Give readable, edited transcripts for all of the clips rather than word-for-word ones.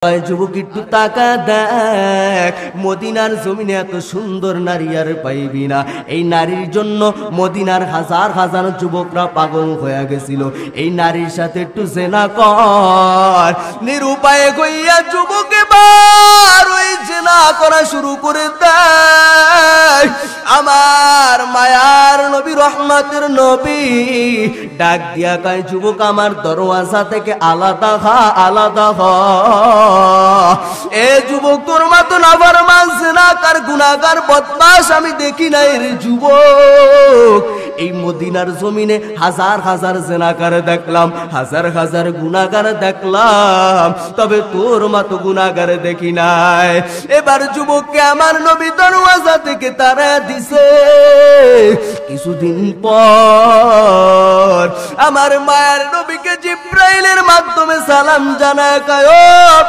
যুবক একটু তাকা দেখ, মদিনার জমিনে এত সুন্দর নারী আর পাইবি না। এই নারীর জন্য মদিনার হাজার হাজার যুবকরা পাগল হয়ে গেছিল। এই নারীর সাথে একটু জেনা কর। নিরুপায় হইয়া যুবক এবার ওই জেনা করা শুরু করে দেয়। আমার মায়ার নবী, রহমতের নবী ডাক দিয়া কয়, যুবক আমার দরওয়াজা থেকে আলাদা হা, আলাদা হ। এ যুবক, তোর মতো নাফরমান জিনাকার গুনাহগার বদমাশ আমি দেখি নাই রে যুবক। এই মদিনার জমিনে হাজার হাজার জিনাকার দেখলাম, হাজার হাজার গুনাহগার দেখলাম, তবে তোর মতো গুনাহগার দেখি নাই। এবার যুবককে আমার নবী দরওয়াজা থেকে তাড়া দিছে। কিছুদিন পর আমার মায়ের নবীকে জিব্রাইলের মাধ্যমে সালাম জানায়, কয় ও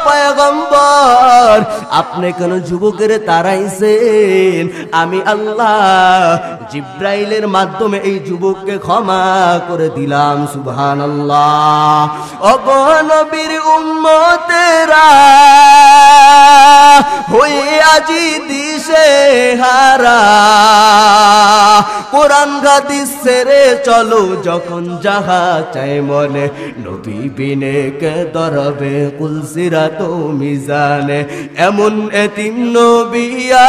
পয়গম্বর, আপনি কেন যুবকের তাড়াইছেন? আমি আল্লাহ জিব্রাইলের মাধ্যমে এই যুবককে ক্ষমা করে দিলাম। সুবহানাল্লাহ। ওগো নবীর উম্মতেরা হয়ে আজি দিশে হারা, কোরআন হাদিস ছেড়ে চলো যখন যাহা চাই মনে, নবী বিনে কে দরবে কুলসিরাত মিজানে। এমন এতিম নবী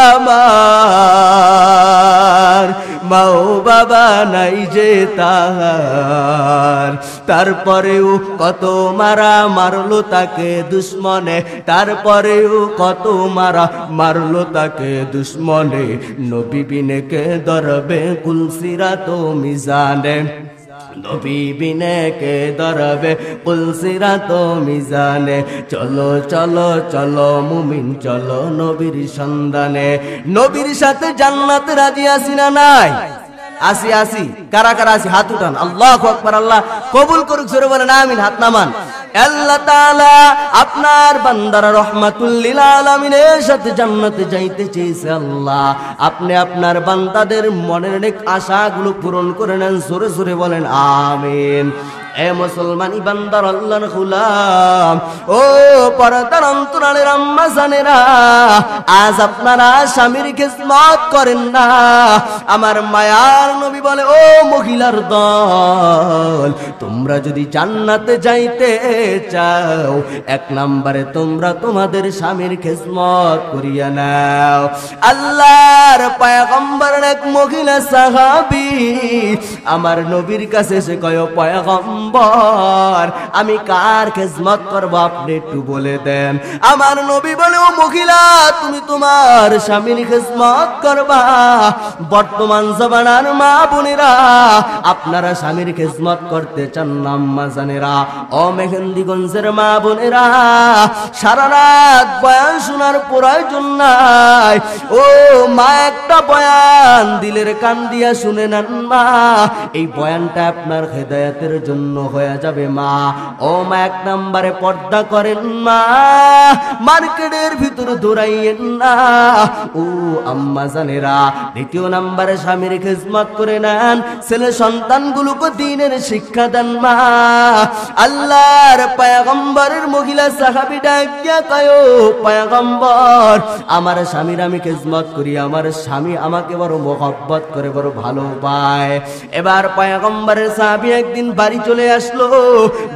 আমার, মাও বাবা নাই যে তাহার, তারপরেও কত মারা মারলো তাকে দুশ্মনে, তারপরেও কত মারা মারলো তাকে দুশ্মনে, নবী বিনে কে দরবে কুলসিরাত মিজানে, নবী বিনে কে দরবে কুলসিরাত মিজানে। চলো চলো চলো মুমিন চলো নবীর সন্ধানে। নবীর সাথে জান্নাত রাজি আছি না নাই? আসি আসি। কারা কারা আসি? হাত উঠান। আল্লাহু আকবার। আল্লাহ কবুল করুক। জোরে বলেন আমিন। হাত নামান। আল্লাহ তাআলা আপনার বান্দারা রহমাতুল লিল আলামিনের সাথে জান্নাতে যাইতে চেয়েছে। আল্লাহ আপনি আপনার বান্দাদের মনের অনেক আশাগুলো পূরণ করে নেন। জোরে জোরে বলেন আমিন। এ মুসলমানি বান্দার আল্লাহর গোলাম, ও পর্দার অন্তরালের আম্মা জানেরা, আজ আপনারা স্বামীর খিদমত করেন না। আমার মায়ার নবী বলে, ও মহিলার দল, তোমরা যদি জান্নাতে যাইতে চাও, এক নম্বরে তোমরা তোমাদের স্বামীর খিদমত করিয়া নাও। আল্লাহর পয়গম্বরের এক মহিলা সাহাবী আমার নবীর কাছে এসে কয়, পয়গম্বর আমি কার খিদমত করব আপনি একটু বলে দেন। আমার নবী বলে, ও মহিলা, তুমি তোমার স্বামীর খিদমত করবা। বর্তমান জমানার মা বোনেরা, আপনারা স্বামীর খিদমত করতে চান না? আম্মা জানেরা, ও মেহেন্দিগঞ্জের মা বোনেরা, সারা রাত বয়ান শোনার প্রয়োজন নাই। ও মা, একটা বয়ান দিলের কান দিয়া শুনে নেন মা, এই বয়ানটা আপনার হেদায়েতের জন্য হয়ে যাবে মা। ও মা, এক নম্বরে পর্দা করেন মা, মার্কেটের ভিতর দৌড়াইয়েন না। ও আম্মা জানেরা, দ্বিতীয় নম্বরে স্বামীর খিদমত করে নেন, ছেলে সন্তানগুলোকে দ্বীনের শিক্ষা দেন মা। আল্লাহর পয়গম্বরের মহিলা সাহাবী ডাক দিয়া কয়, ও পয়গম্বর, আমার স্বামীর আমি খিদমত করি, আমার স্বামী আমাকে বড় মহব্বত করে, বড় ভালো পায়। এবার পয়গম্বরের সাহাবী একদিন বাড়ি চলে আসলো।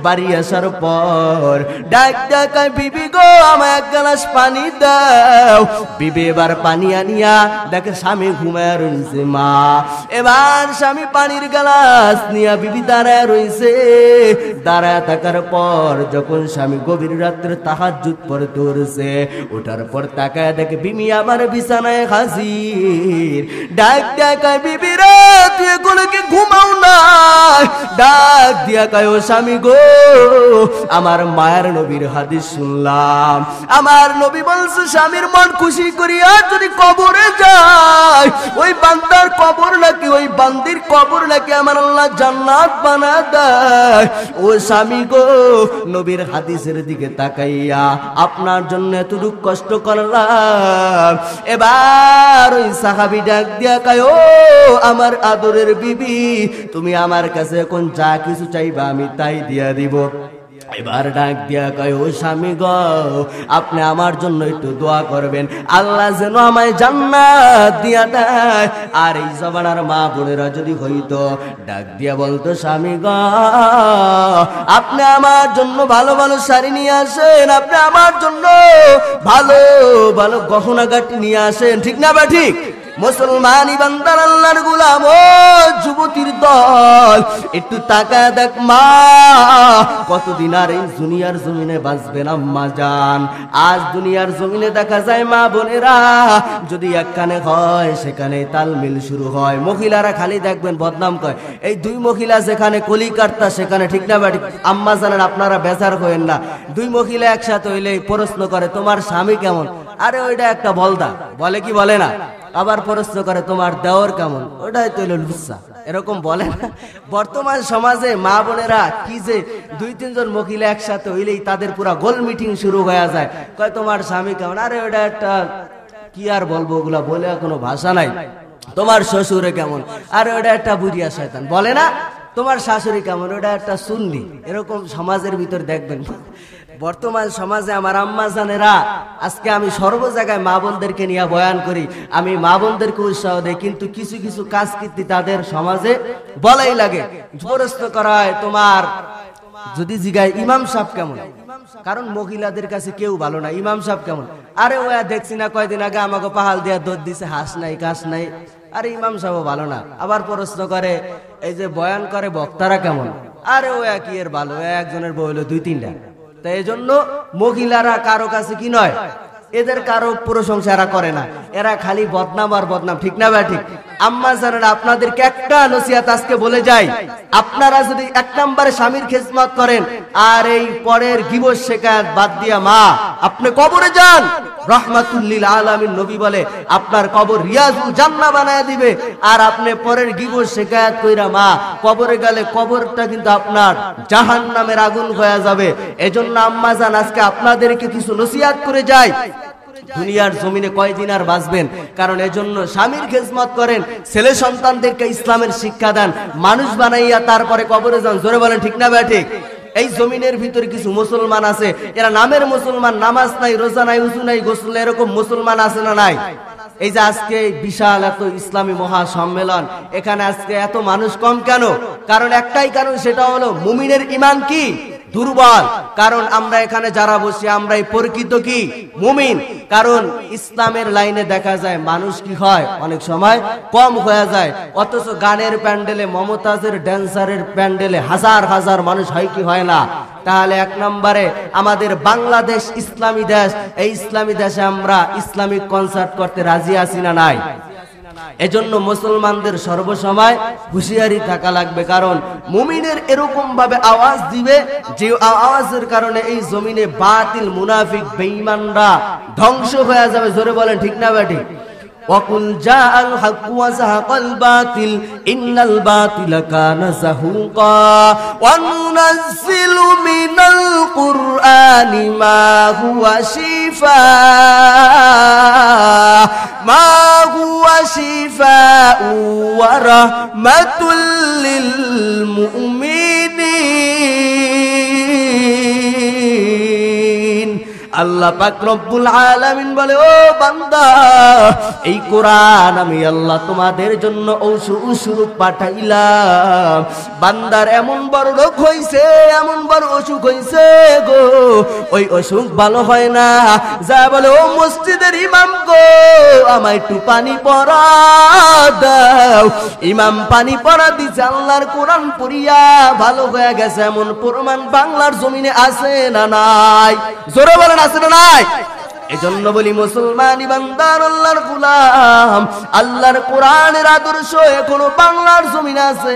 বাড়ি আসার পর ডাক ডাক, বিবি গো, আমায় এক গ্লাস পানি দাও। বিবি এবার পানি আনিয়া দেখে স্বামী ঘুমায় রয়েছে মা। এবার স্বামী পানির গ্লাস নিয়া বিবি দাঁড়ায় রয়েছে। দাঁড়ায় থাকার পর যখন স্বামী গভীর রাত্রে তাহাজ্জুদ পড়তে উঠছে, ওঠার পর তাকায় দেখে বিবি আমার বিছানায় হাজির। ডাক ডাক, বিবি রে, তুই এগুলো কি ঘুমাও না? ডাক দিয়া কয়, ও স্বামী গো, আমার মায়ের নবীর হাদিস শুনলাম। আমার নবী বলছে, স্বামীর মন খুশি করিয়া যদি কবরে যায়, ওই বান্দার কবর নাকি, ওই বান্দির কবর নাকি আমার আল্লাহ জান্নাত বানা দেয়। ও স্বামী গো, নবীর হাদিসের দিকে তাকাইয়া আপনার জন্য এতটুকু কষ্ট করলাম। এবার ওই সাহাবী ডাক দিয়া কয়, ও আমার আদরের বিবি, তুমি আমার কাছে এখন যা কিছু চাইবা আমি তাই দিয়া দিব। এবার ডাক দিয়া কয়, ও স্বামী গো, আপনি আমার জন্য একটু দোয়া করবেন, আল্লাহ যেন আমায় জান্নাত দিয়া দেয়। আর এই জমানার মা বোনেরা যদি হইতো, ডাক দিয়া বলতো, স্বামী গো, আপনি আমার জন্য ভালো ভালো শাড়ি নিয়ে আসেন, আপনি আমার জন্য ভালো ভালো গহনাগাটি নিয়ে আসেন, ঠিক না বা ঠিক? মুসলমান ইমানদার আল্লাহর গোলাম, ও যুবতীর দল, একটু তাকায় দেখ মা, কতদিন আর এই দুনিয়ার জমিনে বাঁচবেন আম্মা জান। আজ দুনিয়ার জমিনে দেখা যায় মা বোনেরা যদি একখানে হয় সেখানে তালমিল শুরু হয়। মহিলারা খালি দেখবেন বদনাম করে, এই দুই মহিলা যেখানে কলিকাতা সেখানে, ঠিক না বাড়ি? আম্মা জানেন, আপনারা বেজার হয়েন না, দুই মহিলা একসাথে হইলে প্রশ্ন করে, তোমার স্বামী কেমন? আরে ওইটা একটা বলদা, বলে কি বলে না? আবার প্রশ্ন করে, তোমার দেওর কেমন? ওটাই তো লুচ্ছা, এরকম বলে না? বর্তমান সমাজে মা বোনেরা কি যে দুই তিনজন মহিলা একসাথে হইলেই তাদের পুরা গোল মিটিং শুরু হয়ে যায়, কয় তোমার স্বামী কেমন? আরে ওটা একটা কি আর বলবো, ওগুলা বলে কোনো ভাষা নাই। তোমার শ্বশুরে কেমন? আরে ওটা একটা বুড়িয়া শয়তান, বলে না? তোমার শাশুড়ি কেমন? ওটা একটা সুন্নি। এরকম সমাজের ভিতর দেখবেন বর্তমান সমাজে আমার আম্মা জানেরা। আজকে আমি সর্ব জায়গায় মা বোনদেরকে নিয়ে বয়ান করি, আমি মা বোনদেরকে উৎসাহ দেই, কিন্তু কিছু কিছু কাজ কীর্তি তাদের সমাজে বলাই লাগে। প্রশ্ন করা হয়, তোমার যদি জিগায় ইমাম সাহেব কেমন, কারণ মহিলাদের কাছে কেউ ভালো না, ইমাম সাহেব কেমন? আরে ওয়া দেখছি না কয়দিন আগে আমাকে পাহাল দিয়া দোদ দিছে, হাস নাই কাশ নাই, আরে ইমাম সাহেব ভালো না। আবার প্রশ্ন করে, এই যে বয়ান করে বক্তারা কেমন? আরে ওয়া কি এর ভালো, একজনের বই হলো দুই তিনটা। তাই এই জন্য মহিলারা কারো কাছে কি নয়, এদের কারো প্রশংসা এরা করে না, এরা খালি বদনাম আর বদনাম, ঠিক না ভাই? ঠিক। আম্মা জানেরা, আপনাদেরকে একটা নসিহত আজকে বলে যাই, আপনারা যদি এক নম্বরে স্বামীর খেদমত করেন আর এই পরের গিবত শিকায়াত বাদ দিয়া মা আপনি কবরে যান, রহমাতুল লিল আলামিন নবী বলে আপনার কবর রিয়াজুল জান্নাহ বানায় দিবে। আর আপনি পরের গিবত শিকায়াত কইরা মা কবরে গেলে কবরটা কিন্তু আপনার জাহান্নামের আগুন হয়ে যাবে। এজন্য আম্মা জান, আজকে আপনাদেরকে কিছু নসিহত করে যাই, দুনিয়ার জমিনে কয়দিন আর বাঁচবেন? কারণ এজন্য স্বামীর খেদমত করেন, ছেলে সন্তানদেরকে ইসলামের শিক্ষা দেন, মানুষ বানাইয়া তারপরে কবরে যান। জোরে বলেন ঠিক না ভাই? ঠিক। এই জমিনের ভিতরে কিছু মুসলমান আছে, এরা নামের মুসলমান, নামাজ নাই, রোজা নাই, উযু নাই, গোসল নাই, এরকম মুসলমান আছে না নাই? এই যে আজকে বিশাল এত ইসলামী মহা সম্মেলন, এখানে আজকে এত মানুষ কম কেন? কারণ একটাই কারণ, সেটা হলো মুমিনের ঈমান কি দুর্বল। কারণ আমরা এখানে যারা বসি আমরাই প্রকৃত কি মুমিন। কারণ ইসলামের লাইনে দেখা যায় মানুষ কি হয় অনেক সময় কম হয়ে যায়, অথচ গানের প্যান্ডেলে, মমতাজের ড্যান্সারের প্যান্ডেলে হাজার হাজার মানুষ হয় কি হয় না? তাহলে এক নম্বরে আমাদের বাংলাদেশ ইসলামী দেশ, এই ইসলামী দেশে আমরা ইসলামিক কনসার্ট করতে রাজি আছি না নাই? এজন্য মুসলমানদের সর্বসময় হুঁশিয়ারি থাকা লাগবে, কারণ মুমিনের এরকম ভাবে আওয়াজ দিবে যে আওয়াজের কারণে এই জমিনে বাতিল মুনাফিক বেঈমানরা ধ্বংস হয়ে যাবে। জোরে বলেন ঠিক না বেটি? ওয়াকুল জাআল হক ওয়া যাহাকাল বাতিল ইন্নাল বাতিলা কানা যাহুকা ওয়া নুনাজ্জিলু মিনাল কুরআনি মা হুয়া শিফাআ ওয়া রাহমাতুল লিল মুমিনিন। আল্লাহ পাক রব্বুল আলামিন বলে, ও বান্দা, এই কোরআন আমি আল্লাহ তোমাদের জন্য ঔষধ পাঠাইলাম। বান্দার এমন বড় রোগ হইছে, এমন বড় অসুখ হইছে গো, ওই অসুখ ভালো হয় না, যা বলে ও মসজিদের ইমাম গো, আমায় একটু পানি পড়া দাও। ইমাম পানি পড়া দিছে, আল্লাহর কোরআন পড়িয়া ভালো হয়ে গেছে, এমন প্রমাণ বাংলার জমিনে আছে না নাই? জোরে বলেন আছে না নাই? এজন্য বলি মুসলমান ইমানদার আল্লাহর গোলাম, আল্লাহর কোরআনের আদর্শ এখনো বাংলার জমিন আছে।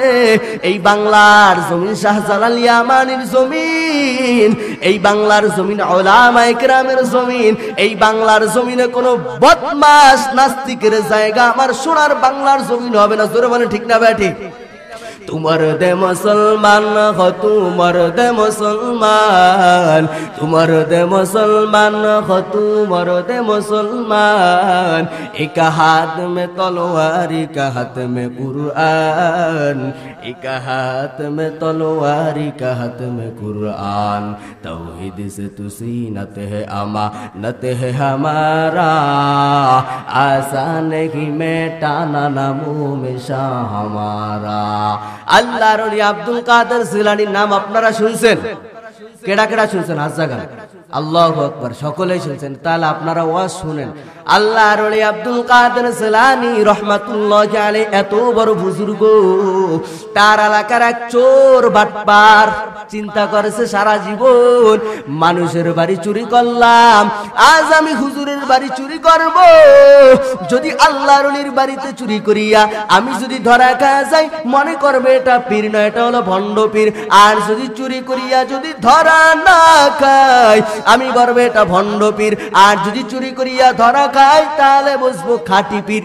এই বাংলার জমিন শাহজালাল ইয়ামানির জমিন, এই বাংলার জমিন উলামায়ে কেরামের জমিন, এই বাংলার জমিনে কোনো বদমাশ নাস্তিকের জায়গা আমার সোনার বাংলার জমিন হবে না। জোরে বলেন ঠিক না ভাই? ঠিক। তোমার দে মুসলমান हो তোমার দে মুসলমান তোমার দে মুসলমান हो তোমার দে মুসলমান एक हाथ में तलवार एक हाथ में कुरान एक हाथ में तलवार एक हाथ में कुरान तौहीद से तुसीनत है अमानत है हमारा आसान ही मिटाना नामो में शाह हमारा আল্লাহর ওলি আব্দুল কাদের জিলানীর নাম আপনারা শুনছেন? কেডা কেডা শুনছেন? হাত জাগান। আল্লাহু আকবার, সকলেই শুনছেন। তাহলে আপনারা ওয়াজ শুনেন। আল্লাহর ওলি আব্দুল কাদের জিলানী রাহমাতুল্লাহি আলাইহি এত বড় বুজুর্গ, তার এলাকার এক চোর বাটপার চিন্তা করেছে সারা জীবন মানুষের বাড়ি চুরি করলাম, আজ আমি হুজুরের বাড়ি চুরি করব। যদি আল্লাহর ওলির বাড়িতে চুরি করিয়া আমি যদি ধরা খাওয়া যাই, মনে করবে এটা পীর নয়, এটা হলো ভণ্ড পীর। আর যদি চুরি করিয়া যদি ধরা না খাই, আমি বলবো এটা ভণ্ড পীর। আর যদি চুরি করিয়া ধরা খাই, তাহলে বুঝবো খাঁটি পীর।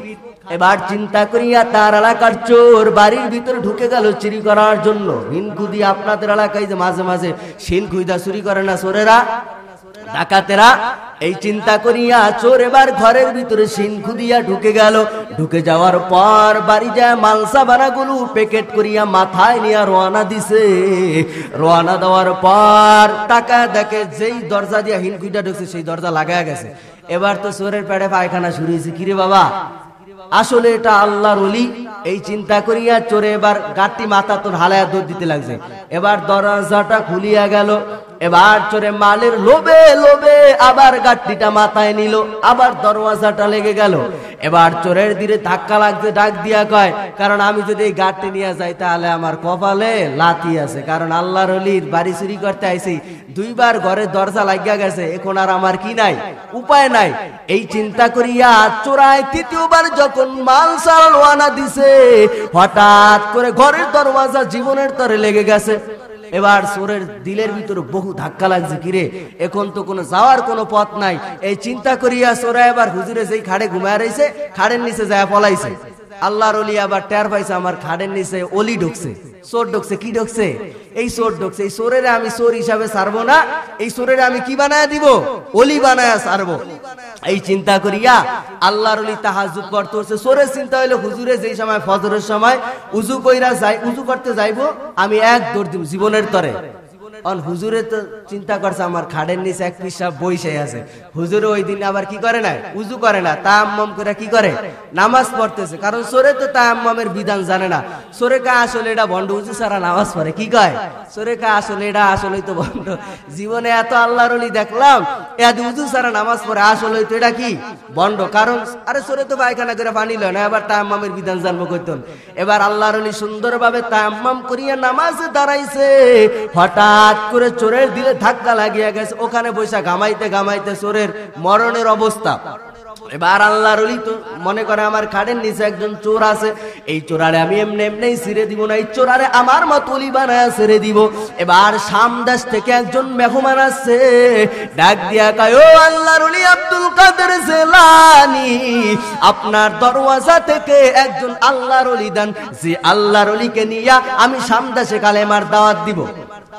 এবার চিন্তা করিয়া তার এলাকার চোর বাড়ির ভিতরে ঢুকে গেল চুরি করার জন্য। হিনকুদি আপনাদের এলাকায় যে মাঝে মাঝে শিনকুইদা চুরি করে না চোরেরা, ডাকাতেরা, এই চিন্তা করিয়া চোর এবার ঘরের ভিতরে শিনকুদিয়া ঢুকে গেল। ঢুকে যাওয়ার পর বাড়ি যায় মালসা বানাগুলো প্যাকেট করিয়া মাথায় নিয়ে রওনা দিছে। রওনা দেওয়ার পর টাকা দেখে যেই দরজা দিয়া হিনকুইটা ঢুকছে সেই দরজা লাগায়া গেছে। এবার তো চোরের পেটে পায়খানা শুরু হয়েছে। কিরে বাবা, আসলে এটা আল্লাহর ওলি। এই চিন্তা করিয়া চোরে এবার গাঁটটি মাথা তোর হালায়া দৌড় দিতে লাগছে। এবার দরজাটা খুলিয়া গেল। এবার চোরে মালের লোভে লোভে আবার গাঁটটিটা মাথায় নিল, আবার দরওয়াজাটা লেগে গেল। এবার চোরের দিকে ধাক্কা লাগছে, ডাক দিয়া কয়, কারণ আমি যদি এই গাঁটটি নিয়ে যাই তাহলে আমার কপালে লাথি আছে, কারণ আল্লাহর ওলির বাড়ি চুরি করতে আইছি, দুইবার ঘরের দরজা লাগিয়া গেছে, এখন আর আমার কি নাই, উপায় নাই। এই চিন্তা করিয়া চোরাই তৃতীয়বার যখন মাল সাল ওয়ানা দিছে, হঠাৎ করে ঘরের দরওয়াজা জীবনের তরে লেগে গেছে। এবার চোরের দিলের ভিতরে বহু ধাক্কা লাগছে, কিরে এখন তো কোনো যাওয়ার কোনো পথ নাই। এই চিন্তা করিয়া চোরা এবার হুজুরে যেই খাড়ে ঘুমায় রয়েছে, খাড়ের নিচে যায় পলাইছে। আল্লাহর ওলি আবার টের পাইছে আমার খাড়ের নিচে ওলি ঢুকছে, চোর ঢুকছে। কি ঢুকছে? এই চোর ঢুকছে। এই চোরের আমি চোর হিসাবে ছাড়বো না, এই চোরের আমি কি বানায় দিব? ওলি বানায় ছাড়বো। এই চিন্তা করিয়া আল্লাহর ওলি তাহাজ্জুদ পড়তে হচ্ছে। চোরের চিন্তা হইলো হুজুরে যেই সময় ফজরের সময় উজু কইরা যাই, উজু করতে যাইবো, আমি এক দৌড় দিব জীবনের তরে। হুজুরে তো চিন্তা করছে আমার খাড়ের নিচে এক পিসাব বইসে আছে। হুজুরে ওই দিন আবার কি করে না, উজু করে না, তায়াম্মম করে কি করে, নামাজ পড়তেছে। কারণ চোরে তো তায়াম্মমের বিধান জানে না। চোরে কা আসলে এটা ভণ্ড, উজু ছাড়া নামাজ পড়ে, কি কয় চোরে কা আসলে এটা আসলেই তো ভণ্ড। জীবনে এত আল্লাহর ওলি দেখলাম, এত উজু ছাড়া নামাজ পড়ে, আসলে তো এটা কি ভণ্ড। কারণ আরে চোরে তো পায়খানা করে পানি লয় না, এবার তায়াম্মমের বিধান জানবো কইতেন। এবার আল্লাহর ওলি সুন্দরভাবে তায়াম্মম করিয়া নামাজে দাঁড়াইছে। হঠাৎ করে চোরের দিলে ধাক্কা লাগিয়া গেছে। ওখানে বৈশা ঘামাইতে ঘামাইতে চোরের মরণের অবস্থা। এবার আল্লাহর ওলি তো মনে করে আমার খাড়ের নিচে একজন চোর আছে, এই চোরারে আমি এমনি এমনি ছেড়ে দিব না, এই চোরারে আমার মত ওলি বানায় ছেড়ে দিব। এবার সামদেশ থেকে একজন মেহমান আসছে, ডাক দিয়া কয়, ও আল্লাহর ওলি আব্দুল কাদের জিলানী, আপনার দরওয়াজা থেকে একজন আল্লাহর ওলি দেন, যে আল্লাহর ওলিকে নিয়া আমি সামদেশে কালেমার দাওয়াত দিব।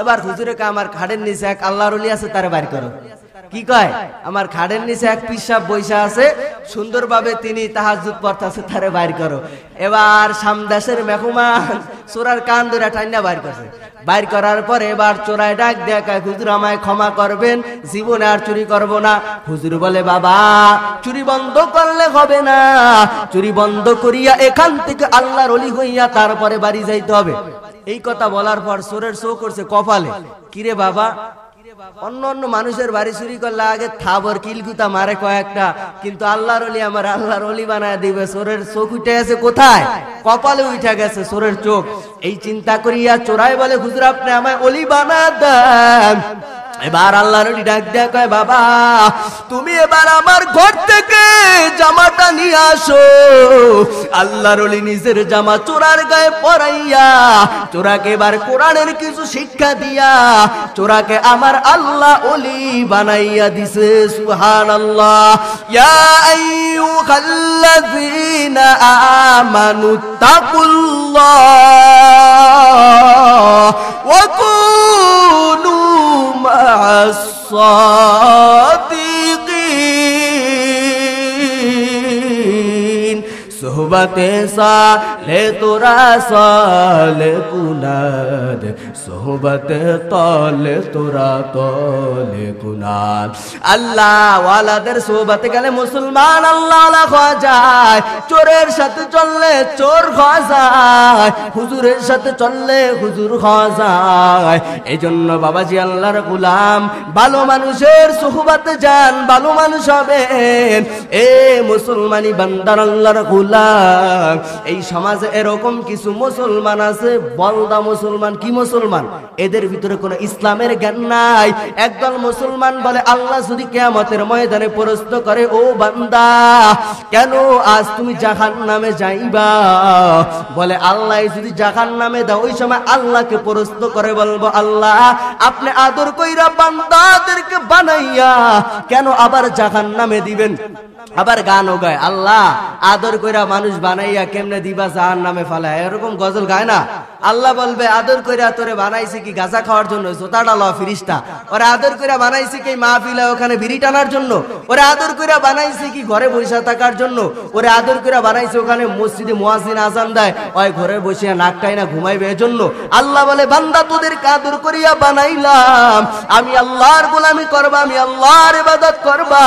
এবার হুজুরে কয়, আমার খাড়ের নিচে এক আল্লাহর ওলি আছে, তারে বাইর করো। কি কয়, আমার খাড়ের নিচে এক পিসাব বৈশা আছে, সুন্দরভাবে তিনি তাহাজ্জুদ পড়তেছে, তারে বাইর করো। এবার সামদেশের মেহমান চোরার কান ধরে টাইনা বাইর করছে। বাইর করার পরে এবার চোরাই ডাক দেখায়, হুজুর আমায় ক্ষমা করবেন, জীবনে আর চুরি করব না। হুজুর বলে, বাবা চুরি বন্ধ করলে হবে না, চুরি বন্ধ করিয়া এখান থেকে আল্লাহর ওলি হইয়া তারপরে বাড়ি যাইতে হবে। এই কথা বলার পর চোরের চোখ করছে কপালে। কিরে বাবা, অন্য অন্য মানুষের বাড়ি চুরি করলে আগে থাবর কিলকুতা মারে কয়েকটা, কিন্তু আল্লাহর ওলি আমার আল্লাহর ওলি বানায় দিবে। চোরের চোখ উঠে গেছে কোথায়? কপালে উঠে গেছে চোরের চোখ। এই চিন্তা করিয়া চোরাই বলে, হুজুর আপনি আমায় ওলি বানায় দেন। এবার আল্লাহর ওলি ডাক দেয়া কয়, বাবা তুমি এবার আমার ঘর থেকে জামাটা নিয়ে আসো। আল্লাহর ওলি নিজের জামা চোরার গায়ে পরাইয়া চোরাকে এবার কোরআনের কিছু শিক্ষা দিয়া চোরাকে আমার আল্লাহ ওলি বানাইয়া দিছে। সুবহানাল্লাহ। ইয়া আইয়ুহাল্লাযীনা আমানু তাকুল্লাহ ওয়া কুনু মা'আস সাদিকিন। সোহবতে সালে তোরা সালে কুনাদ, সোহবতে তলে তোরা তলে কুনাদ। আল্লাহ ওয়ালাদের সোহবতে গেলে মুসলমান আল্লাহ ওয়ালা হওয়া যায়, চোরের সাথে চললে চোর হওয়া যায়, হুজুরের সাথে চললে হুজুর হওয়া যায়। এই জন্য বাবাজি আল্লাহর গোলাম, ভালো মানুষের সোহবতে যান, ভালো মানুষ হবেন। এ মুসলমানি বান্দার আল্লাহর গোলাম, এই সমাজে এরকম কিছু মুসলমান আছে, বলদা মুসলমান। কি মুসলমান? এদের ভিতরে কোনো ইসলামের জ্ঞান নাই। একদল মুসলমান বলে আল্লাহ যদি কিয়ামতের ময়দানে প্রশ্ন করে, ও বান্দা কেন আজ তুমি জাহান্নামে যাইবা? বলে আল্লাহ যদি জাহান্নামে দাও, ওই সময় আল্লাহকে প্রশ্ন করে বলবো, আল্লাহ আপনি আদর কইরা বান্দাদেরকে বানাইয়া কেন আবার জাহান্নামে দিবেন? আবার গানও গায়, আল্লাহ আদর কইরা মানুষ বানাইয়া কেমনে দিবা জাহান্নামে ফালায়। এরকম গজল গায় না? আল্লাহ বলবে আদর কইরা তোরে বানাইছি কি গাঁজা খাওয়ার জন্য? জোতাটা ল ফিরিস্তা। ওরে আদর কইরা বানাইছি কি মাহফিলে ওখানে বিড়ি টানার জন্য? ওরে আদর কইরা বানাইছি কি ঘরে বসে থাকার জন্য? ওরে আদর কইরা বানাইছি ওখানে মসজিদে মুয়াজ্জিন আযান দেয়, ওই ঘরে বসে নাকটাই না ঘুমাইবে এজন্য? আল্লাহ বলে বান্দা তোদেরকে আদর করিয়া বানাইলাম, আমি আল্লাহর গোলামি করবা, আমি আল্লাহর ইবাদত করবা,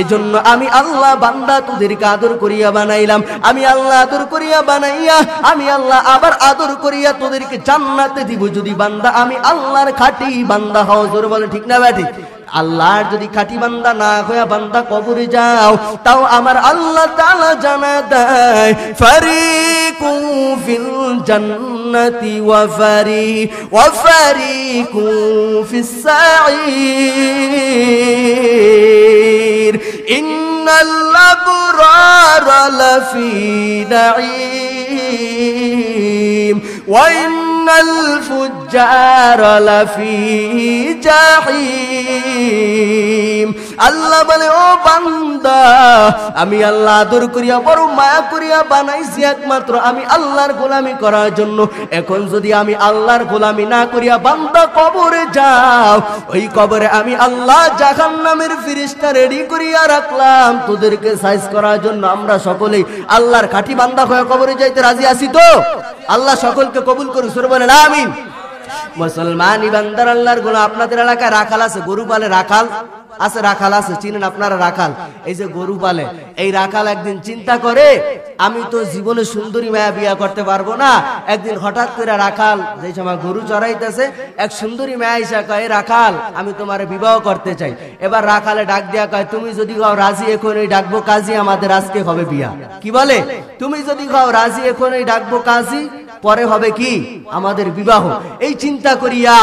এজন্য আমি আল্লাহ বান্দা তোদেরকে আদর করিয়া বানাইলাম। আমি আল্লাহ আদর করিয়া বানাইয়া আমি আল্লাহ আবার আদর করিয়া তোদেরকে জান্নাতে দিব যদি বান্দা আমি আল্লাহর খাঁটি বান্দা হও। জোরে বলে ঠিক না ব্যাটি? আল্লাহর যদি খাঁটি বান্দা না হইয়া বান্দা কবরে যাও, তাও আমার আল্লাহ তাআলা জানা দেয়, ফারিকু ফিল জান্নাতি ওয়া ফারিকু ফিস সাঈর। ইন্নাল আবরারা লাফি নাঈম ওয়া ইন্নাল ফুজ্জারা লাফি জাহিম। আল্লাহ বলে ও বান্দা আমি আল্লাহ আদর করিয়া বড় মায়া করিয়া বানাইছি একমাত্র আমি আল্লাহর গোলামি করার জন্য। এখন যদি আমি আল্লাহর গোলামি না করিয়া বান্দা কবরে যাও, ওই কবরে আমি আল্লাহ জাহান্নামের ফেরেশতা রেডি করিয়া রাখলাম তোদেরকে সাইজ করার জন্য। আমরা সকলেই আল্লাহর খাঁটি বান্দা হয়ে কবরে যাইতে রাজি আছি তো? আল্লাহ সকলকে কবুল করুন, সুরে বলেন আমিন। মুসলমান ইমানদার আল্লাহর গোলাম, আপনাদের এলাকায় রাখাল আছে, গরু পালে রাখাল আছে? রাখাল আছে, চিনেন আপনারা রাখাল? এই যে গরু পালে, এই রাখাল একদিন চিন্তা করে আমি তো জীবনে সুন্দরী মায়া বিয়া করতে পারবো না। একদিন হঠাৎ করে রাখাল যে সময় গরু চড়াইতেছে, এক সুন্দরী মায়া এসে কয়, রাখাল আমি তোমার বিবাহ করতে চাই। এবার রাখালে ডাক দিয়া কয়, তুমি যদি খাও রাজি এখনই ডাকবো কাজী, আমাদের আজকে হবে বিয়া। কি বলে? তুমি যদি খাও রাজি এখনই ডাকবো কাজী, পরে হবে কি আমাদের বিবাহ। এই চিন্তা করিয়া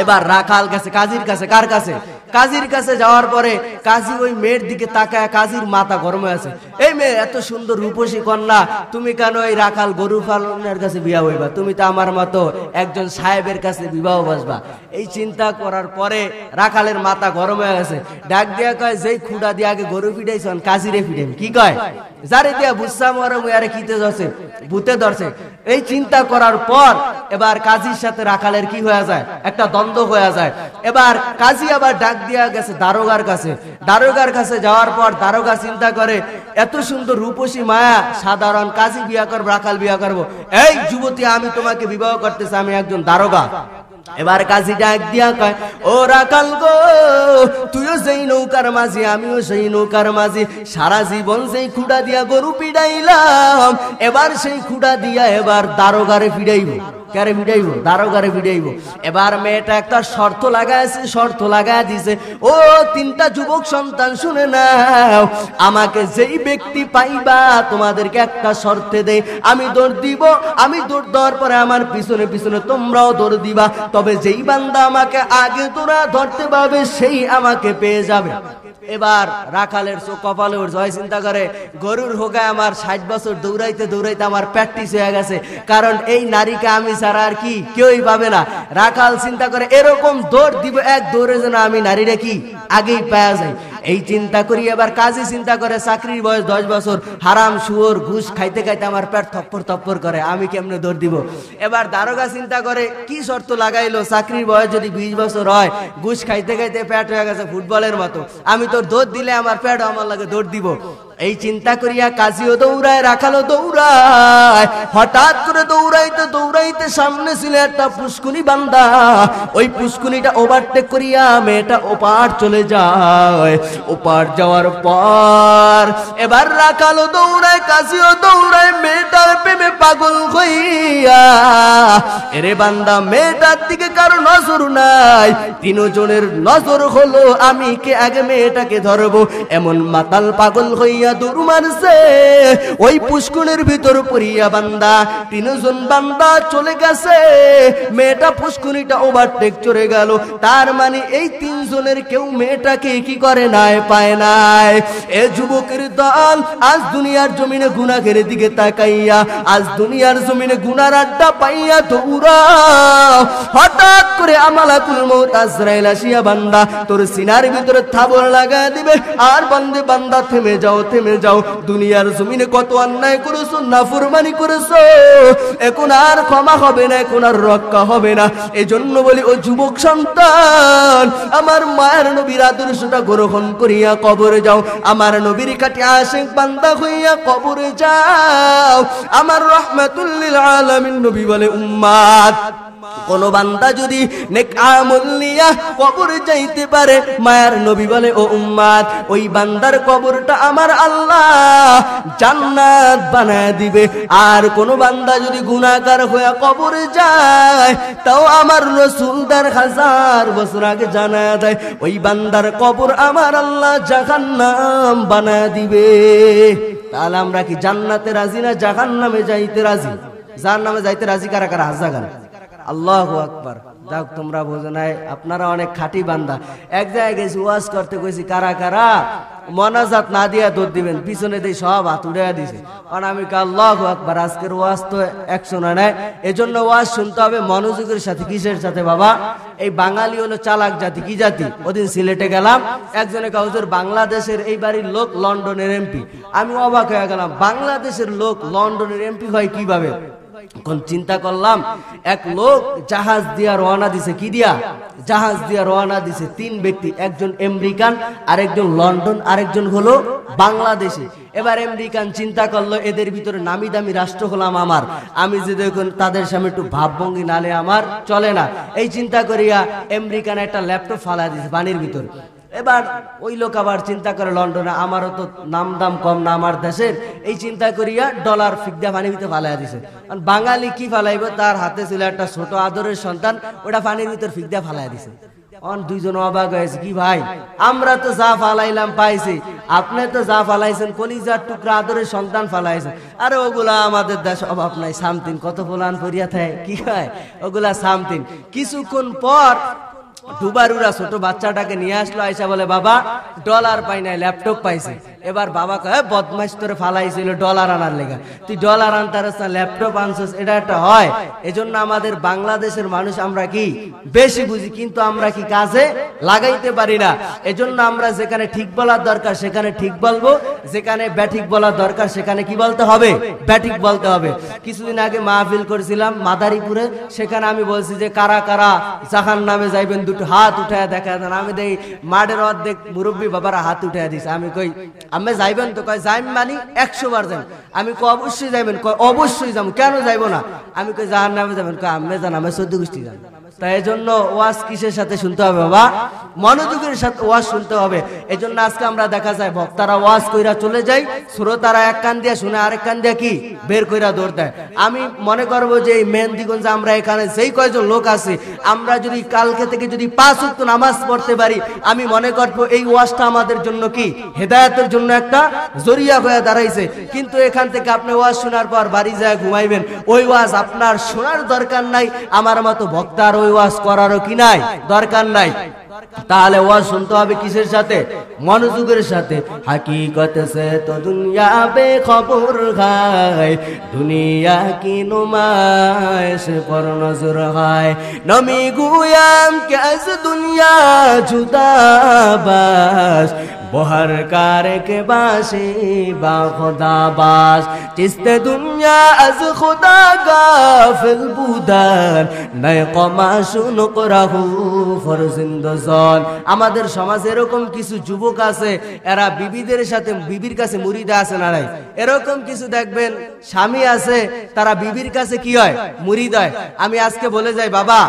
এবার রাখাল গেছে কাজীর কাছে। কার কাছে? কাজীর কাছে যাওয়ার পরে কাজী ওই মেয়ের দিকে তাকায়, কাজীর মাথা গরম হয়ে আছে। এই মেয়ে এত সুন্দর রূপসী কন্যা, তুমি কেন এই রাখাল গরু পালনের কাছে বিয়া হইবা? তুমি তো আমার মতো একজন সাহেবের কাছে বিবাহ বসবা। এই চিন্তা করার পরে রাখালের মাথা গরম হয়ে গেছে। ডাক দিয়া কয়, যেই খুঁড়া দিয়ে আগে গরু ফিটাইছেন কাজীরে ফিটাইম। কি কয়? যারে দিয়া বুঝছাম ওরা মুয়ারে কিতে ধরছে, ভূতে ধরছে। এই চিন্তা করার পর এবার কাজীর সাথে রাখালের কি হয়ে যায়? একটা দ্বন্দ্ব হয়ে যায়। এবার কাজী আবার ডাক দিয়া গেছে দারোগার কাছে। দারোগার কাছে যাওয়ার পর দারোগা চিন্তা করে, এত সুন্দর রূপসী মায়া সাধারণ কাজী বিয়া করবো, রাখাল বিয়া করবো? এই যুবতী, আমি তোমাকে বিবাহ করতেছি, আমি একজন দারোগা। এবার কাজী ডাক দিয়া কয়, ও রাখাল গো, তুইও সেই নৌকার মাঝি, আমিও সেই নৌকার মাঝি। সারা জীবন সেই খুঁড়া দিয়া গরু পিড়াইলাম, এবার সেই খুঁড়া দিয়া এবার দারোগারে পিড়াইব। কারে ভিড়াইবো, দারোগারে ভিড়াইবো। এবার মেয়েটা একটা শর্ত লাগাইছে, শর্ত লাগায় দিছে, ও তিনটা যুবক সন্তান শুনে নাও, আমাকে যেই ব্যক্তি পাইবা তোমাদেরকে একটা শর্তে দেই, আমি দৌড় দিব, আমি দৌড় দেওয়ার পরে আমার পিছনে পিছনে তোমরাও দৌড় দিবা, তবে যেই বান্দা আমাকে আগে তোরা ধরতে পারবে সেই আমাকে পেয়ে যাবে। এবার রাখালের চোখ কপালে ওর জয় চিন্তা করে, গরুর হোগায় আমার 60 বছর দৌড়াইতে দৌড়াইতে আমার প্র্যাকটিস হয়ে গেছে, কারণ এই নারীকে আমি ছাড়া আর কি কেউই পাবে না। রাখাল চিন্তা করে এরকম দৌড় দিব, এক দৌড়ে যেন আমি নারীরে কি আগেই পাওয়া যায়। এই চিন্তা করি এবার কাজী চিন্তা করে, চাকরির বয়স 10 বছর, হারাম শুয়োর ঘুষ খাইতে খাইতে আমার পেট থপ্পর থপ্পর করে, আমি কেমনে দৌড় দিব। এবার দারোগা চিন্তা করে কি শর্ত লাগাইলো, চাকরির বয়স যদি 20 বছর হয়, ঘুষ খাইতে খাইতে পেট হয়ে গেছে ফুটবলের মতো, আমি তোর দৌড় দিলে আমার পেট আমার লাগে দৌড় দিব। এই চিন্তা করিয়া কাজীও দৌড়ায়, রাখালও দৌড়ায়। হঠাৎ করে দৌড়াইতে দৌড়াইতে সামনে ছিল একটা পুষ্কুনি বান্দা, ওই পুষ্কুনিটা ওভারটেক করিয়া মেয়েটা ওপার চলে যায়। ওপার যাওয়ার পর এবার রাখালও দৌড়ায়, কাজীও দৌড়ায়, মেয়েটার প্রেমে পাগল হইয়া। এরে বান্দা, মেয়েটার দিকে কারো নজর নাই, তিনজনের নজর হলো আমি কে আগে মেয়েটাকে ধরবো, এমন মাতাল পাগল হইয়া দৌড় মারছে। ওই পুষ্কুনের ভিতর পড়িয়া বান্দা, তিনজন বান্দা চলে গেছে, মেয়েটা পুষ্কুনিটা ওভারটেক চলে গেল। তার মানে এই তিনজনের কেউ মেয়েটাকে কি করে নাই, পায় নাই। এ যুবকের দল আজ দুনিয়ার জমিনে গুনাহের দিকে তাকাইয়া, আজ দুনিয়ার জমিনে গুনার আড্ডা পাইয়া দৌড়াও। হঠাৎ করে আমালাকুল মউত আজরাইল আসিয়া বান্দা তোর সিনার ভিতরে থাবর লাগা দিবে, আর বন্দে বান্দা থেমে যাও, থেমে যাও, দুনিয়ার জমিনে কত অন্যায় করেছো, নাফরমানি করেছো, এখন আর ক্ষমা হবে না, এখন আর রক্ষা হবে না। এজন্য বলি ও যুবক সন্তান, আমার মায়ের নবীর আদর্শটা গ্রহণ করিয়া কবরে যাও, আমার নবীর কাছে আশিক বান্দা হইয়া কবরে যাও। আমার রাহমাতুল লিল আলামিন নবী বলে, উম্মাত কোন বান্দা যদি নেক আমল নিয়া কবরে যাইতে পারে, মায়ার নবী বলে ও উম্মাত, ওই বান্দার কবরটা আমার আল্লাহ জান্নাত বানায় দিবে। আর কোন বান্দা যদি গুনাহগার হয়ে কবরে যায়, তাও আমার রাসূল 1000 বছর আগে জানায় দেয়, ওই বান্দার কবর আমার আল্লাহ জাহান্নাম বানায় দিবে। তাহলে আমরা কি জান্নাতে রাজি না জাহান্নামে যাইতে রাজি? জাহান্নামে যাইতে রাজি কারা কারা? হাত জাগান। আল্লাহু আকবার। যাক, তোমরা বোঝো নাই, আপনারা অনেক খাঁটি বান্দা। এক জায়গায় গেছি ওয়াজ করতে, কইছি কারা কারা মনাজাত না দিয়া দৌড় দিবেন, পিছনে দিয়ে সব হাত উড়াইয়া দিছে। কারণ আমি আল্লাহু আকবার, আজকের ওয়াজ তো 100 না নাই, এজন্য ওয়াজ শুনতে হবে মনোযোগের সাথে। কিসের সাথে বাবা? এই বাঙালি হলো চালাক জাতি। কি জাতি? ওদিন সিলেটে গেলাম, একজনে কয় হুজুর বাংলাদেশের এই বাড়ির লোক লন্ডনের এমপি। আমি অবাক হয়ে গেলাম, বাংলাদেশের লোক লন্ডনের এমপি হয় কিভাবে? কোন চিন্তা করলাম, এক লোক জাহাজ দিয়া রওনা দিছে। কি দিয়া? জাহাজ দিয়া রওনা দিছে। 3 ব্যক্তি, একজন আমেরিকান, আরেকজন লন্ডন, আরেকজন হলো বাংলাদেশি। এবার আমেরিকান চিন্তা করলো, এদের ভিতরে নামি দামি রাষ্ট্র হলাম আমার, আমি যে দেখুন তাদের সামনে একটু ভাবভঙ্গি নালে আমার চলে না। এই চিন্তা করিয়া আমেরিকান একটা ল্যাপটপ ফালাই দিছে পানির ভিতর। এবার ওই লোক আবার চিন্তা করে লন্ডনে আমারও তো নাম দাম কম না আমার দেশের, এই চিন্তা করিয়া ডলার ফিকদা পানির ভিতরে ফালাই দিছে। কারণ বাঙালি কি ফালাইব, তার হাতে ছিল একটা ছোট আদরের সন্তান, ওটা পানির ভিতর ফিকদা ফালাই দিছে। দুইজন অবাক হয়েছে, কি ভাই আমরা তো যা ফালাইলাম পাইছি, আপনি তো যা ফালাইছেন কলিজার টুকরা আদরের সন্তান ফালাইছেন। আরে ওগুলা আমাদের দেশ অভাব নাই, সামথিং কত ফুলান করিয়া থাকে, কি হয় ওগুলা সামথিং। কিছুক্ষণ পর ডুবারুরা ছোট বাচ্চাটাকে নিয়ে আসলো, আইসা বলে বাবা ডলার পাই নাই, ল্যাপটপ পাইছে। এবার বাবা কয় বদমাইশ তোরে ফালাইছিল ডলার আনার লেগা, তুই ডলার আনতারস না ল্যাপটপ আনছিস, এটা একটা হয়? এজন্য আমাদের বাংলাদেশের মানুষ আমরা কি বেশি বুঝি, কিন্তু আমরা কি কাজে লাগাইতে পারি না। এজন্য আমরা যেখানে ঠিক বলার দরকার সেখানে ঠিক বলবো, যেখানে ব্যাঠিক বলার দরকার সেখানে কি বলতে হবে? ব্যাঠিক বলতে হবে। কিছুদিন আগে মাহফিল করেছিলাম মাদারীপুরে, সেখানে আমি বলছি যে কারা কারা জাহান্নামে যাইবেন দুটো হাত উঠায় দেখা দেন। আমি দেখি মাঠের অর্ধেক মুরব্বী বাবারা হাত উঠায় দিছে। আমি কই আমি যাইবেন তো? কয় যাইম মানি 100 বার যাইম। আমি কই অবশ্যই যাইবেন? কয় অবশ্যই যাবো, কেন যাইবো না? আমি কই জাহান্নামে যাবেন? কয় আমি জান, আমি 14 গোষ্ঠী যান। তাই এজন্য ওয়াজ কিসের সাথে শুনতে হবে বাবা? মনোযোগের সাথে ওয়াজ শুনতে হবে। এজন্য আজকে আমরা দেখা যায় বক্তারা ওয়াজ কইরা কইরা চলে যায়, শ্রোতারা এক কান দিয়া শুনে আরেক কান দিয়া কি বের কইরা দৌড় দেয়। আমি মনে করবো যে এই মেহেন্দিগঞ্জ আমরা এখানে যেই কয়জন লোক আছে, আমরা যদি কালকে থেকে যদি 5 ওয়াক্ত নামাজ পড়তে পারি, আমি মনে করবো এই ওয়াজটা আমাদের জন্য কি হেদায়েতের জন্য একটা জরিয়া হয়ে দাঁড়াইছে। কিন্তু এখান থেকে আপনি ওয়াজ শোনার পর বাড়ি যায় ঘুমাইবেন, ওই ওয়াজ আপনার শোনার দরকার নাই, আমার মতো বক্তার ওই ওয়াজ করারও কি নাই দরকার নাই। তাহলে ওয়াজ শুনতে হবে কিসের সাথে? মনোযোগের সাথে। হাকিকত সে তো দুনিয়া বেখবর খায়, দুনিয়া কি নুমাইশ পর নজর হয়, নমি গুয়াম কেস দুনিয়া জুদা বাস, বহর কারে के बाशी बा खुदा बास, चिस्ते दुनिया अज खुदा गाफिल बुदान, नए कमाशुन कराहू फरजिंदजान। আমাদের সমাজে এরকম কিছু যুবক আছে, এরা বিবিদের সাথে বিবির কাছে মুরিদ আছে না নাই? এরকম কিছু দেখবেন স্বামী আছে, তারা বিবির কাছে কি হয় মুরিদ হয়। আমি আজকে বলে যাই বাবা,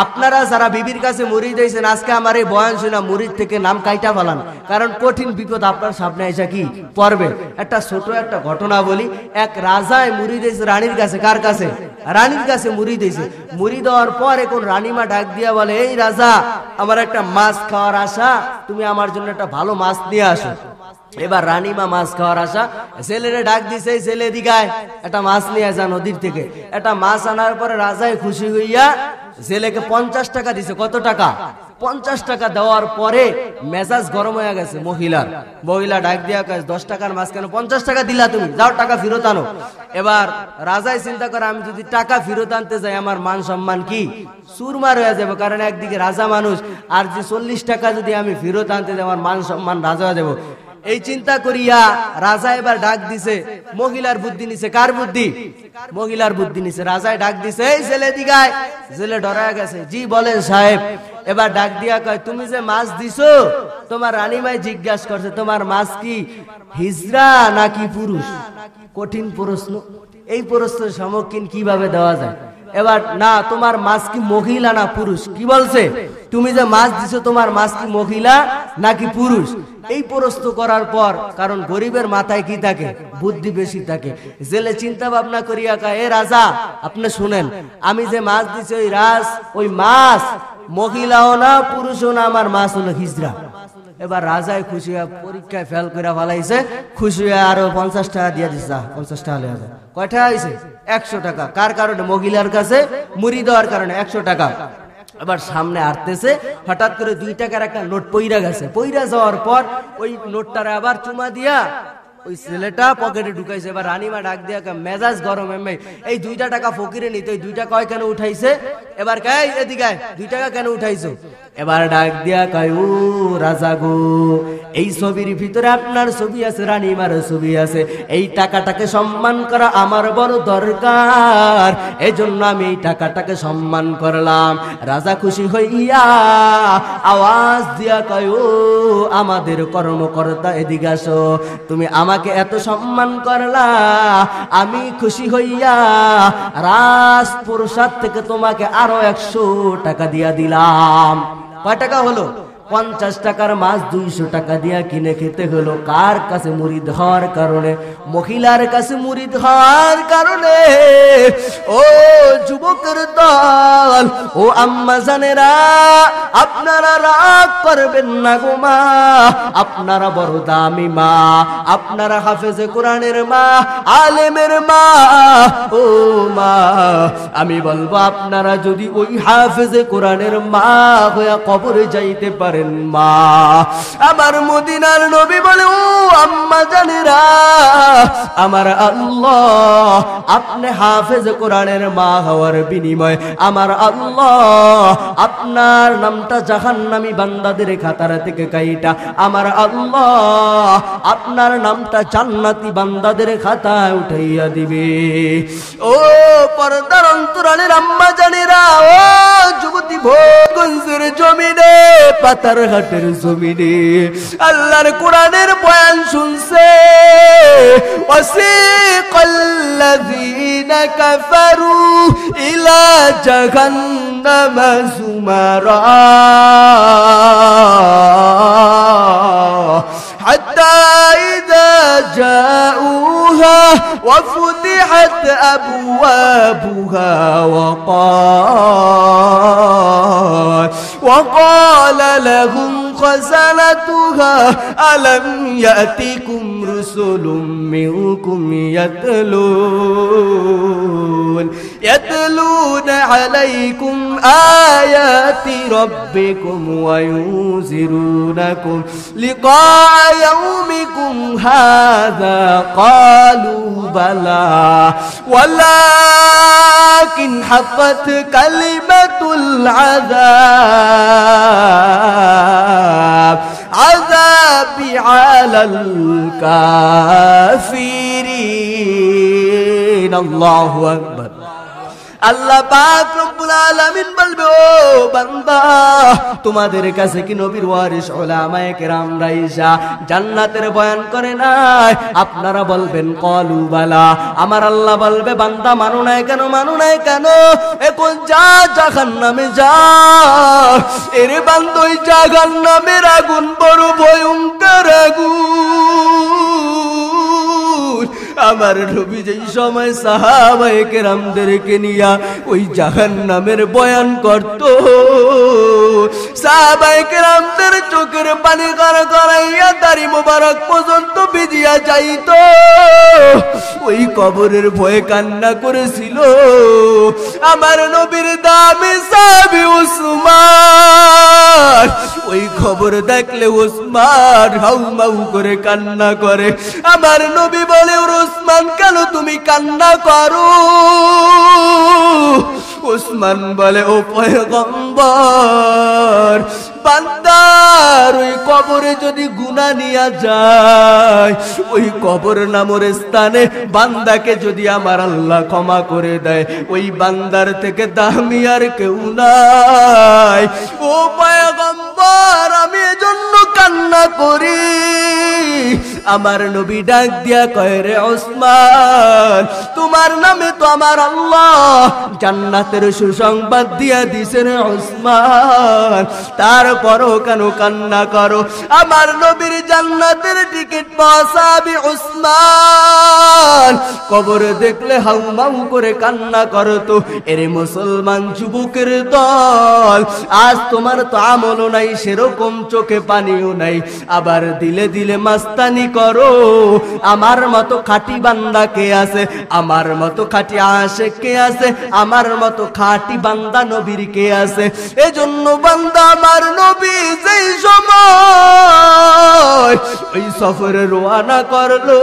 আপনারা যারা বিবির কাছে মুরিদ হইছেন, আজকে আমার এই বয়ান শুনা মুরিদ থেকে নাম কাইটা ফেলান, কারণ কঠিন বিপদ আপনার সামনে এসে কি পড়বে। একটা ছোট একটা ঘটনা বলি। এক রাজায় মুরিদ হয়েছে রানীর কাছে। কার কাছে? রানীর কাছে মুরিদ হয়েছে। মুরিদ হওয়ার পর এখন রানীমা ডাক দিয়া বলে, এই রাজা, আমার একটা মাছ খাওয়ার আশা, তুমি আমার জন্য একটা ভালো মাছ নিয়ে আসো। এবার রানীমা মাছ খাওয়ার আশা ছেলেরে ডাক দিছে, ছেলে দিগায় একটা মাছ নিয়ে আসা নদীর থেকে। একটা মাছ আনার পরে রাজায় খুশি হইয়া ছেলেকে 50 টাকা দিছে। কত টাকা? 50 টাকা দেওয়ার পরে মেজাজ গরম হয়ে গেছে মহিলা ডাক দিয়া কাজ, 10 টাকার মাছ কেন 50 টাকা দিলা তুমি, যাও টাকা ফেরত আনো। এবার রাজাই চিন্তা করে, আমি যদি টাকা ফেরত আনতে যাই আমার মান সম্মান কি চুরমার হয়ে যাবে, কারণ একদিকে রাজা মানুষ, আর যে 40 টাকা যদি আমি ফেরত আনতে যাই আমার মান সম্মান রাজা হয়ে যাবো। এই চিন্তা করিয়া রাজা এবার ডাক দিছে, মহিলার বুদ্ধি নিছে। কার বুদ্ধি? মহিলার বুদ্ধি নিছে। রাজায় ডাক দিছে, এই ছেলে দিগায়। ছেলে ডরায় গেছে। জি বলেন সাহেব। এবার ডাক দিয়া কয়, তুমি যে মাছ দিছো, তোমার রানীমাই জিজ্ঞাসা করছে তোমার মাছ কি হিজড়া নাকি পুরুষ? কঠিন প্রশ্ন। এই প্রশ্নের সম্মুখীন কিভাবে দেওয়া যায়? এবার না, তোমার মাছ কি মহিলা না পুরুষ? কি বলছে? তুমি যে মাছ দিছো তোমার মাছ কি মহিলা নাকি পুরুষ? এই প্রশ্ন করার পর, কারণ গরিবের মাথায় কি থাকে? বুদ্ধি বেশি থাকে। জেলে চিন্তা ভাবনা করিয়া কয়, এ রাজা, আপনি শুনেন, আমি যে মাছ দিছি ওই মাছ মহিলাও না পুরুষও না, আমার মাছ হলো হিজড়া। এবার রাজায় খুশি হয়ে পরীক্ষায় ফেল করে ফেলাইছে, খুশি হয়ে আরো 50 টাকা দিয়ে দিচ্ছে। 50 টাকা লেগে যায়। কয় টাকা হয়েছে? 100 টাকা। কার কারণে? মহিলার কাছে মুড়ি দেওয়ার কারণে 100 টাকা। এবার সামনে আসতেছে, হঠাৎ করে 2 টাকার একটা নোট পইরা গেছে। পইরা যাওয়ার পর ওই নোটটার আবার চুমা দিয়া ওই ছেলেটা পকেটে ঢুকাইছে। এবার রানীমা ডাক দিয়া মেজাজ গরম, এই 2 টাকা ফকিরে নিতে, ওই 2 টাকা কেন উঠাইছে? এবার কয়, এদিকে 2 টাকা কেন উঠাইছো? এবার ডাক দিয়া কয়, ও রাজা গো, এই ছবির ভিতরে আপনার ছবি আছে, রানীমার ছবি আছে, এই টাকাটাকে সম্মান করা আমার বড় দরকার, এজন্য আমি এই টাকাটাকে সম্মান করলাম। রাজা খুশি হইয়া আওয়াজ দিয়া কয়, ও আমাদের কর্মকর্তা, এদিকে আসো, তুমি আমাকে এত সম্মান করলা, আমি খুশি হইয়া রাজপ্রসাদ থেকে তোমাকে আরো 100 টাকা দিয়া দিলাম। কয় টাকা হলো? 50 টাকার মাছ 200 টাকা দিয়া কিনে খেতে হলো। কার কাছে? মুরিদ হওয়ার কারণে, মহিলার কাছে মুরিদ হওয়ার কারণে। ও যুবকের দল, ও আম্মা জানেরা, আপনারা রাগ করবেন না গো মা, আপনারা বড় দামি মা, আপনারা হাফেজে কোরআনের মা, আলেমের মা। ও মা, আমি বলবো, আপনারা যদি ওই হাফেজে কোরআনের মা হয়ে কবরে যাইতে পারেন মা, আমার মদিনার নবী বলে, ও আম্মা জানেরা, আমার আল্লাহ আপনি হাফেজ কোরআনের মা হওয়ার বিনিময়ে আমার আল্লাহ আপনার নামটা জাহান্নামী বান্দাদের খাতার থেকে কাইটা আমার আল্লাহ আপনার নামটা জান্নাতি বান্দাদের খাতায় উঠাইয়া দিবে। ও পর্দার অন্তরালের আম্মা জানেরা, ও যুবতী ভোগঞ্জের জমিনে, পাতারঘাটের জমিনে আল্লাহর কোরআনের বয়ান শুনছে। ওয়াসিকাল্লাযীনা কাফারু ইলা জাহান্নাম যুমারা حتى إذا جاءوها وفتحت أبوابها وقال لهم خزنتها ألم يأتكم رسل منكم يتلون عليكم آيات ربكم وينذرونكم لقاء يومكم هذا قالوا بلى ولكن حقت كلمة العذاب على الكافرين الله أكبر আল্লাহ পাক রব্বুল আলামিন বলবে, ও বান্দা, তোমাদের কাছে কি নবীর ওয়ারিস উলামায়ে কেরামরা এসে জান্নাতের বয়ান করে নাই? আপনারা বলবেন ক্বালু বালা। আমার আল্লাহ বলবে, বান্দা মানো নাই কেন, মানো নাই কেন? এখন যা জাহান্নামে যা। এরে বান্দা, ওই জাহান্নামের আগুন বড় ভয়ঙ্কর আগুন। আমার নবী যেই সময় সাহাবায়ে কেরামদেরকে নিয়া ওই জাহান্নামের বয়ান করত, সাহাবায়ে কেরামদের চোখের পানি গড়াইয়া দাড়ি মোবারক পর্যন্ত ভিজিয়া যাইত। ওই কবরের ভয়ে কান্না করেছিল আমার নবীর দামি সাহাবী উসমান। ওই খবর দেখলে উসমান হাউমাউ করে কান্না করে। আমার নবী বলে, উসমান কেন তুমি কান্না করো? উসমান বলে, ও পয়গম্বর, বান্দার ওই কবরে যদি গুনাহ নিয়া যায়, ওই কবর নামের স্থানে বান্দাকে যদি আমার আল্লাহ ক্ষমা করে দেয়, ওই বান্দার থেকে দামি আর কেউ নাই। ও পয়গম্বর, আমি এজন্য কান্না করি। আমার নবী ডাক দিয়া কয়, রে ওসমান, তোমার নামে তো আমার আল্লাহ জান্নাতের সুসংবাদ দিয়া দিছে রে ওসমান, তারপরও কেন কান্না করো? আমার নবীর জান্নাতের টিকিট পাসাবি ওসমান কবরে দেখলে হাউমাউ করে কান্না করতো। এরে মুসলমান যুবকের দল, আজ তোমার তো আমলও নাই, সেরকম চোখে পানিও নাই, আবার দিলে দিলে মাস্তানি করো। আমার মতো খাঁটি বান্দা কে আছে? আমার মতো খাঁটি আশিক কে আছে? আমার মতো খাঁটি বান্দা নবীর কে আছে? এজন্য বান্দা আমার নবী যেই সময় ওই সফরে রওনা করলো,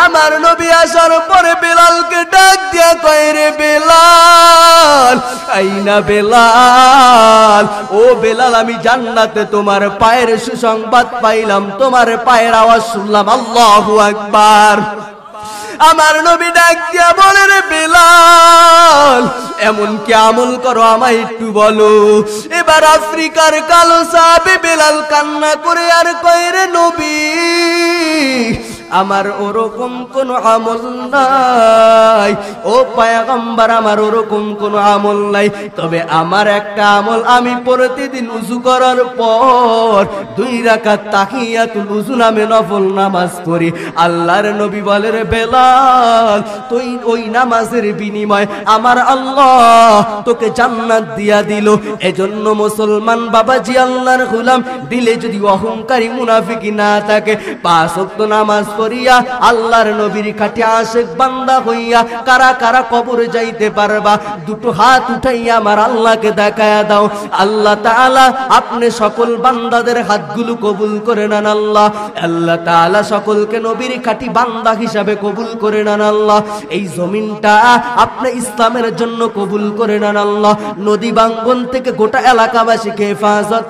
আমার নবী আসার পরে বেলালকে ডাক দিয়া কয়, রে বেলাল, আইনা বেলাল, ও বেলাল, আমি জান্নাতে তোমার পায়ের সুসংবাদ পাইলাম, তোমার পায়ের আওয়াজ শুনলাম, আল্লাহু আকবার। আমার নবী ডাক দিয়া বলে, রে বেলাল, এমন কি আমল করো আমায় একটু বলো। এবার আফ্রিকার কালো সাহাবী বেলাল কান্না করে আর কয়, রে নবী, আমার ওরকম কোন আমল নাই, ও পয়গম্বর, আমার ওরকম কোন আমল নাই, তবে আমার একটা আমল, আমি প্রতিদিন ওযু করার পর 2 রাকাত তাহিয়াতুল ওযু নামে নফল নামাজ পড়ি। আল্লাহর নবী বলে, রে বেলাল, তুই ওই নামাজের বিনিময় আমার আল্লাহ তোকে জান্নাত দিয়া দিল। এজন্য মুসলমান বাবাজি, আল্লাহর গোলাম, দিলে যদি অহংকারী মুনাফিকি না থাকে, 5 ওয়াক্ত নামাজ করিয়া আল্লাহর নবীর খাঁটি আশিক বান্দা হইয়া কারা কারা কবরে যাইতে পারবা? 2 হাত উঠাইয়া আমার আল্লাহকে দেখায়া দাও। আল্লাহ তাআলা আপনি সকল বান্দাদের হাতগুলো কবুল করে নেন আল্লাহ। আল্লাহ তাআলা সকলকে নবীর খাঁটি বান্দা হিসাবে কবুল করে নেন আল্লাহ। এই জমিনটা আপনি ইসলামের জন্য কবুল করে নেন আল্লাহ। নদী বাঙ্গন থেকে গোটা এলাকাবাসীকে হেফাজত